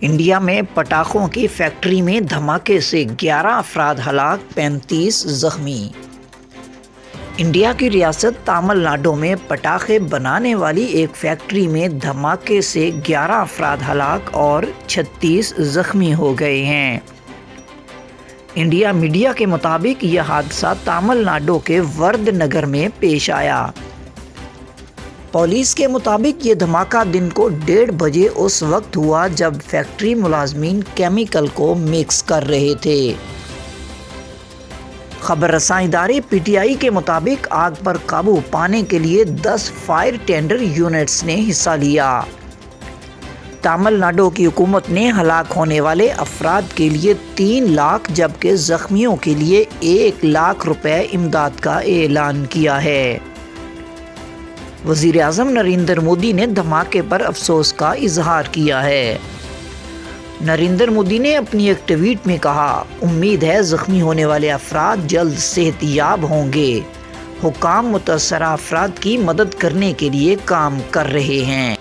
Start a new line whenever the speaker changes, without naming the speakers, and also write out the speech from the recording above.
India میں پٹاخوں کی factory میں دھماکے سے 11 افراد ہلاک، 35 زخمی۔ انڈیا کی ریاست تامل ناڈو میں پٹاخے بنانے والی ایک فیکٹری میں دھماکے سے 11 افراد ہلاک اور 36 زخمی ہو گئے ہیں۔ انڈیا میڈیا کے مطابق یہ حادثہ تامل ناڈو کے ورد نگر میں پیش آیا۔ پولیس کے مطابق یہ دھماکہ دن کو 1:30 بجے اس وقت ہوا جب فیکٹری ملازمین کیمیکل کو مکس کر رہے تھے۔ خبر رساں ادارے پی ٹی آئی کے مطابق آگ پر قابو پانے کے لیے 10 فائر ٹینڈر یونٹس نے حصہ لیا۔ تامل ناڈو کی حکومت نے ہلاک ہونے والے افراد کے لیے 3 لاکھ جبکہ زخمیوں کے لیے 1 لاکھ روپے امداد کا اعلان کیا ہے۔ وزیر اعظم نریندر مودی نے دھماکے پر افسوس کا اظہار کیا ہے۔ نریندر مودی نے اپنی ایک ٹویٹ میں کہا، امید ہے زخمی ہونے والے افراد جلد صحت یاب ہوں گے۔ حکام متاثرہ افراد کی مدد کرنے کے لیے کام کر رہے ہیں۔